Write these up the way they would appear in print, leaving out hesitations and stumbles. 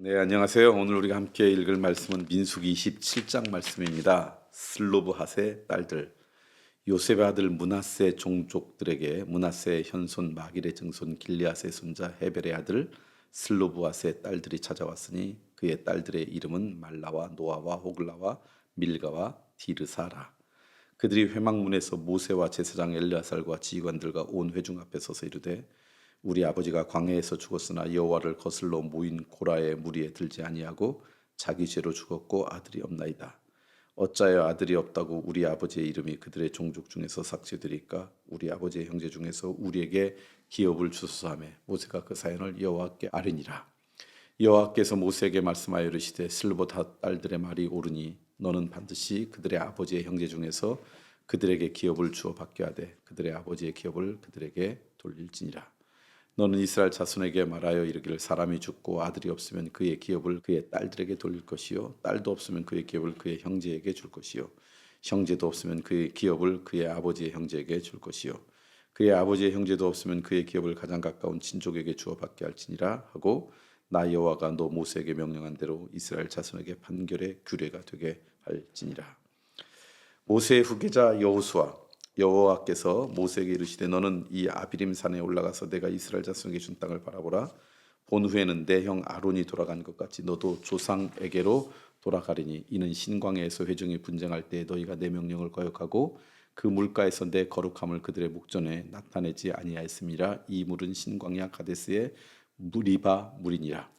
네, 안녕하세요. 오늘 우리가 함께 읽을 말씀은 민수기 27장 말씀입니다. 슬로브핫의 딸들, 요셉의 아들 므낫세 종족들에게 므낫세의 현손 마길의 증손 길리앗의 손자 헤벨의 아들 슬로브핫의 딸들이 찾아왔으니 그의 딸들의 이름은 말라와 노아와 호글라와 밀가와 디르사라. 그들이 회막문에서 모세와 제사장 엘르야살과 지휘관들과 온 회중 앞에 서서 이르되 우리 아버지가 광야에서 죽었으나 여호와를 거슬러 모인 고라의 무리에 들지 아니하고 자기 죄로 죽었고 아들이 없나이다. 어찌하여 아들이 없다고 우리 아버지의 이름이 그들의 종족 중에서 삭제되리까? 우리 아버지의 형제 중에서 우리에게 기업을 주소서 하며 모세가 그 사연을 여호와께 아뢰니라. 여호와께서 모세에게 말씀하여 이르시되 슬로봇 딸들의 말이 옳으니 너는 반드시 그들의 아버지의 형제 중에서 그들에게 기업을 주어 받게 하되 그들의 아버지의 기업을 그들에게 돌릴지니라. 너는 이스라엘 자손에게 말하여 이르기를 사람이 죽고 아들이 없으면 그의 기업을 그의 딸들에게 돌릴 것이요 딸도 없으면 그의 기업을 그의 형제에게 줄 것이요 형제도 없으면 그의 기업을 그의 아버지의 형제에게 줄 것이요 그의 아버지의 형제도 없으면 그의 기업을 가장 가까운 친족에게 주어 받게 할지니라 하고 나 여호와가 너 모세에게 명령한 대로 이스라엘 자손에게 판결의 규례가 되게 할지니라. 모세의 후계자 여호수아, 여호와께서 모세에게 이르시되 너는 이 아비림 산에 올라가서 내가 이스라엘 자손에게 준 땅을 바라보라. 본 후에는 내 형 아론이 돌아간 것 같이 너도 조상에게로 돌아가리니 이는 신광야에서 회중이 분쟁할 때 너희가 내 명령을 거역하고 그 물가에서 내 거룩함을 그들의 목전에 나타내지 아니하였음이라. 이 물은 신광야 가데스의 무리바 물이니라.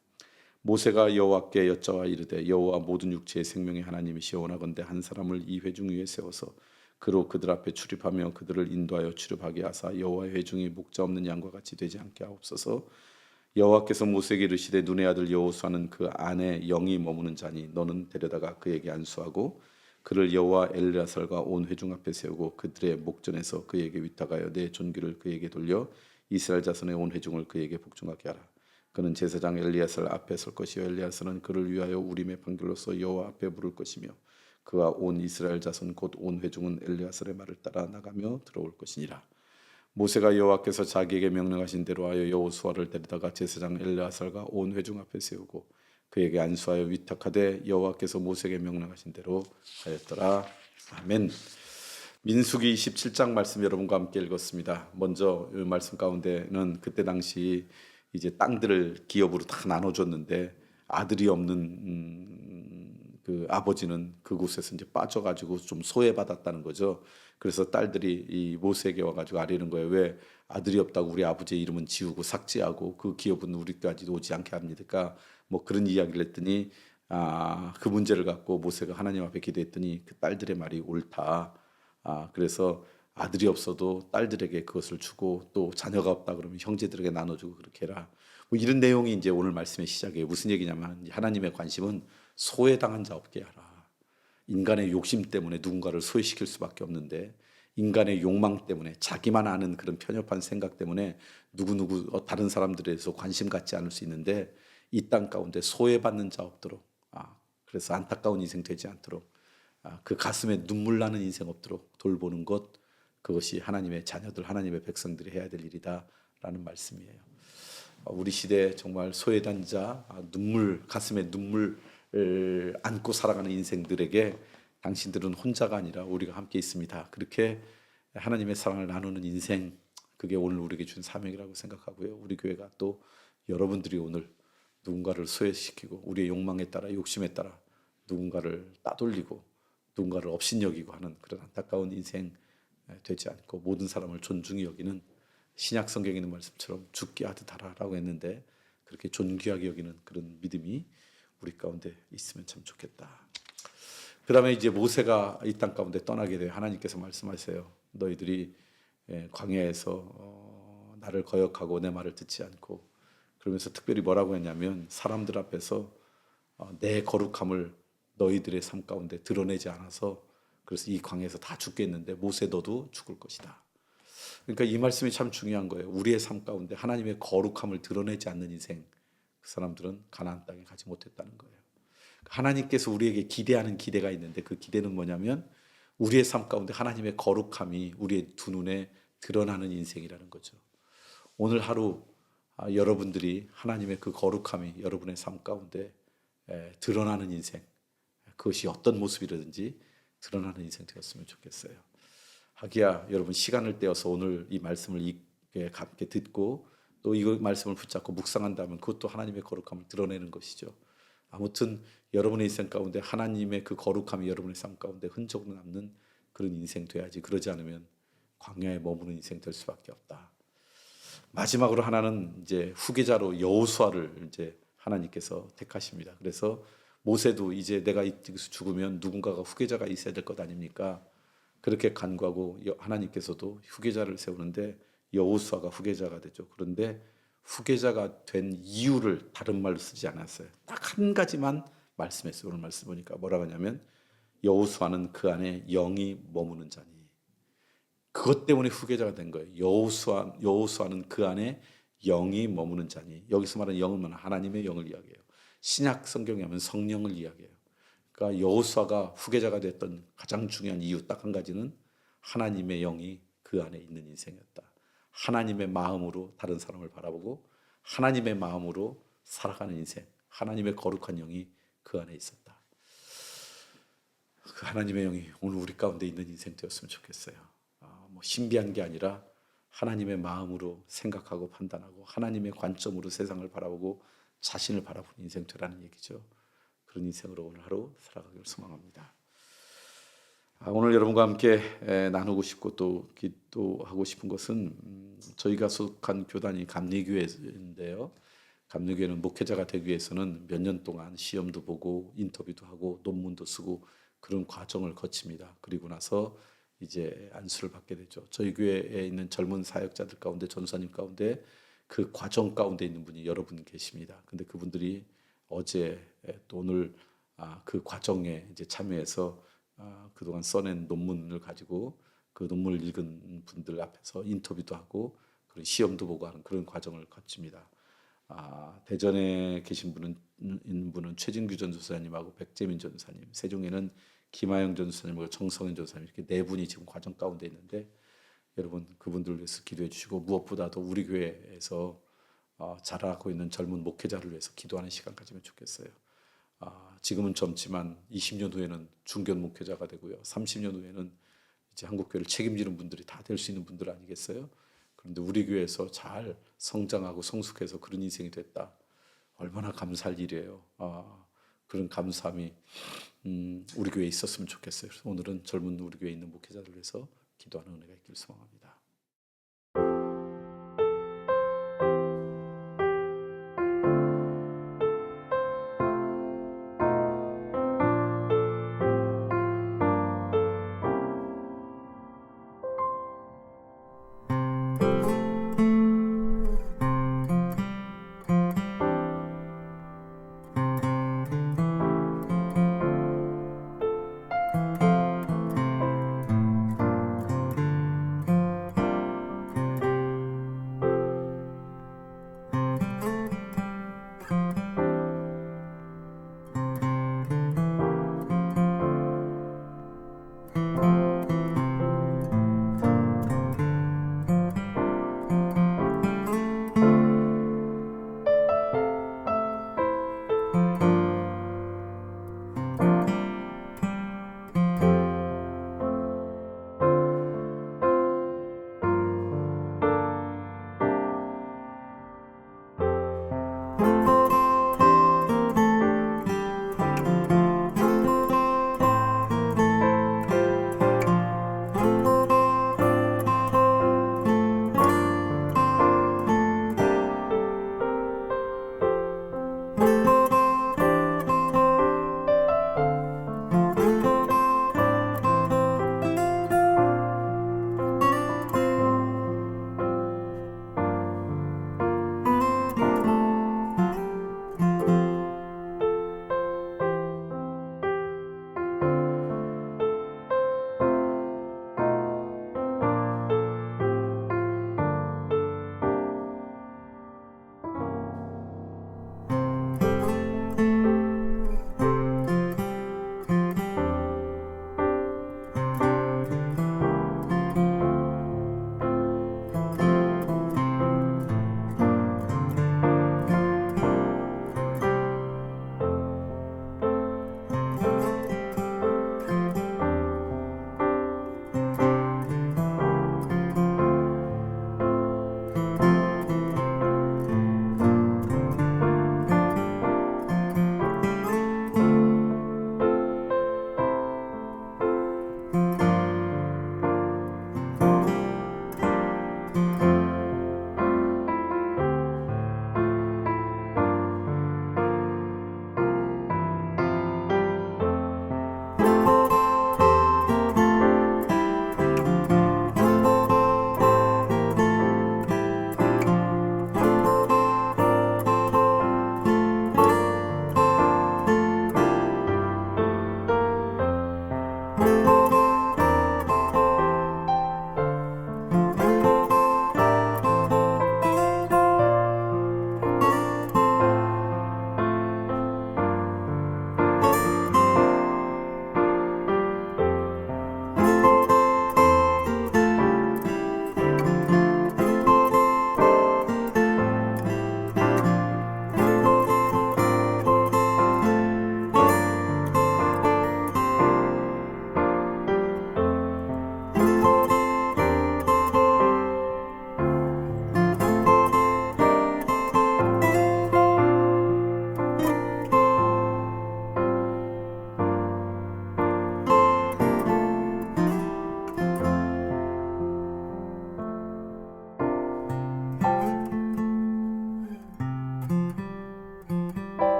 모세가 여호와께 여짜와 이르되 여호와 모든 육체의 생명의 하나님이시여 원하건대 한 사람을 이 회중 위에 세워서 그로 그들 앞에 출입하며 그들을 인도하여 출입하게 하사 여호와의 회중이 목자 없는 양과 같이 되지 않게 하옵소서. 여호와께서 모세에게 이르시되 눈의 아들 여호수아는 그 안에 영이 머무는 자니 너는 데려다가 그에게 안수하고 그를 여호와 엘르야살과 온 회중 앞에 세우고 그들의 목전에서 그에게 위탁하여 내 존귀를 그에게 돌려 이스라엘 자손의 온 회중을 그에게 복종하게 하라. 그는 제사장 엘리야살 앞에 설 것이요 엘리야살은 그를 위하여 우림의 판결로서 여호와 앞에 물을 것이며 그와 온 이스라엘 자손 곧 온 회중은 엘리야살의 말을 따라 나가며 들어올 것이니라. 모세가 여호와께서 자기에게 명령하신 대로 하여 여호수아를 데려다가 제사장 엘리야살과 온 회중 앞에 세우고 그에게 안수하여 위탁하되 여호와께서 모세에게 명령하신 대로 하였더라. 아멘. 민수기 27장 말씀 여러분과 함께 읽었습니다. 먼저 이 말씀 가운데는 그때 당시 이제 땅들을 기업으로 다 나눠줬는데 아들이 없는 그 아버지는 그곳에서 이제 빠져가지고 좀 소외받았다는 거죠. 그래서 딸들이 이 모세에게 와가지고 아뢰는 거예요. 왜 아들이 없다고 우리 아버지의 이름은 지우고 삭제하고 그 기업은 우리까지 오지 않게 합니까? 뭐 그런 이야기를 했더니 그 문제를 갖고 모세가 하나님 앞에 기도했더니 그 딸들의 말이 옳다. 그래서 아들이 없어도 딸들에게 그것을 주고 또 자녀가 없다 그러면 형제들에게 나눠주고 그렇게 해라. 뭐 이런 내용이 이제 오늘 말씀의 시작이에요. 무슨 얘기냐면 하나님의 관심은 소외당한 자 없게 하라. 인간의 욕심 때문에 누군가를 소외시킬 수밖에 없는데 인간의 욕망 때문에 자기만 아는 그런 편협한 생각 때문에 누구누구 다른 사람들에 대해서 관심 갖지 않을 수 있는데 이 땅 가운데 소외받는 자 없도록 그래서 안타까운 인생 되지 않도록 그 가슴에 눈물 나는 인생 없도록 돌보는 것 그것이 하나님의 자녀들 하나님의 백성들이 해야 될 일이다라는 말씀이에요. 우리 시대에 정말 소외된 자 눈물 가슴에 눈물을 안고 살아가는 인생들에게 당신들은 혼자가 아니라 우리가 함께 있습니다. 그렇게 하나님의 사랑을 나누는 인생 그게 오늘 우리에게 준 사명이라고 생각하고요. 우리 교회가 또 여러분들이 오늘 누군가를 소외시키고 우리의 욕망에 따라 욕심에 따라 누군가를 따돌리고 누군가를 업신여기고 하는 그런 안타까운 인생 되지 않고 모든 사람을 존중히 여기는 신약 성경에 있는 말씀처럼 죽게 하듯 하라라고 했는데 그렇게 존귀하게 여기는 그런 믿음이 우리 가운데 있으면 참 좋겠다. 그 다음에 이제 모세가 이 땅 가운데 떠나게 돼요. 하나님께서 말씀하세요. 너희들이 광야에서 나를 거역하고 내 말을 듣지 않고 그러면서 특별히 뭐라고 했냐면 사람들 앞에서 내 거룩함을 너희들의 삶 가운데 드러내지 않아서 그래서 이 광야에서 다 죽겠는데 모세 너도 죽을 것이다. 그러니까 이 말씀이 참 중요한 거예요. 우리의 삶 가운데 하나님의 거룩함을 드러내지 않는 인생 그 사람들은 가나안 땅에 가지 못했다는 거예요. 하나님께서 우리에게 기대하는 기대가 있는데 그 기대는 뭐냐면 우리의 삶 가운데 하나님의 거룩함이 우리의 두 눈에 드러나는 인생이라는 거죠. 오늘 하루 여러분들이 하나님의 그 거룩함이 여러분의 삶 가운데 드러나는 인생, 그것이 어떤 모습이라든지 드러나는 인생 되었으면 좋겠어요. 하기야 여러분 시간을 떼어서 오늘 이 말씀을 함께 듣고 또 이 말씀을 붙잡고 묵상한다면 그것도 하나님의 거룩함을 드러내는 것이죠. 아무튼 여러분의 인생 가운데 하나님의 그 거룩함이 여러분의 삶 가운데 흔적으로 남는 그런 인생 돼야지. 그러지 않으면 광야에 머무는 인생 될 수밖에 없다. 마지막으로 하나는 이제 후계자로 여호수아를 이제 하나님께서 택하십니다. 그래서 모세도 이제 내가 이쪽에서 죽으면 누군가가 후계자가 있어야 될 것 아닙니까? 그렇게 간구하고 하나님께서도 후계자를 세우는데 여호수아가 후계자가 되죠. 그런데 후계자가 된 이유를 다른 말로 쓰지 않았어요. 딱 한 가지만 말씀했어요. 오늘 말씀 보니까 뭐라고 하냐면 여호수아는 그 안에 영이 머무는 자니. 그것 때문에 후계자가 된 거예요. 여호수아는 그 안에 영이 머무는 자니. 여기서 말하는 영은 하나님의 영을 이야기해요. 신약 성경에 하면 성령을 이야기해요. 그러니까 여호수아가 후계자가 됐던 가장 중요한 이유 딱 한 가지는 하나님의 영이 그 안에 있는 인생이었다. 하나님의 마음으로 다른 사람을 바라보고 하나님의 마음으로 살아가는 인생, 하나님의 거룩한 영이 그 안에 있었다. 그 하나님의 영이 오늘 우리 가운데 있는 인생 되었으면 좋겠어요. 뭐 신비한 게 아니라 하나님의 마음으로 생각하고 판단하고 하나님의 관점으로 세상을 바라보고 자신을 바라보는 인생 되라는 얘기죠. 그런 인생으로 오늘 하루 살아가기를 소망합니다. 오늘 여러분과 함께 나누고 싶고 또 기도하고 싶은 것은 저희가 속한 교단이 감리교회인데요. 감리교회는 목회자가 되기 위해서는 몇 년 동안 시험도 보고 인터뷰도 하고 논문도 쓰고 그런 과정을 거칩니다. 그리고 나서 이제 안수를 받게 되죠. 저희 교회에 있는 젊은 사역자들 가운데 전사님 가운데 그 과정 가운데 있는 분이 여러분 계십니다. 근데 그분들이 어제 또 오늘 그 과정에 이제 참여해서 그동안 써낸 논문을 가지고 그 논문을 읽은 분들 앞에서 인터뷰도 하고 그런 시험도 보고 하는 그런 과정을 거칩니다. 대전에 계신 분은 최진규 전도사님하고 백재민 전도사님, 세종에는 김하영 전도사님하고 정성현 전도사님 이렇게 네 분이 지금 과정 가운데 있는데 여러분 그분들을 위해서 기도해 주시고 무엇보다도 우리 교회에서 자라고 있는 젊은 목회자를 위해서 기도하는 시간 가지면 좋겠어요. 지금은 젊지만 20년 후에는 중견 목회자가 되고요. 30년 후에는 이제 한국교회를 책임지는 분들이 다 될 수 있는 분들 아니겠어요? 그런데 우리 교회에서 잘 성장하고 성숙해서 그런 인생이 됐다. 얼마나 감사할 일이에요. 그런 감사함이 우리 교회에 있었으면 좋겠어요. 오늘은 젊은 우리 교회에 있는 목회자를 위해서 기도하는 은혜가 있기를 소망합니다.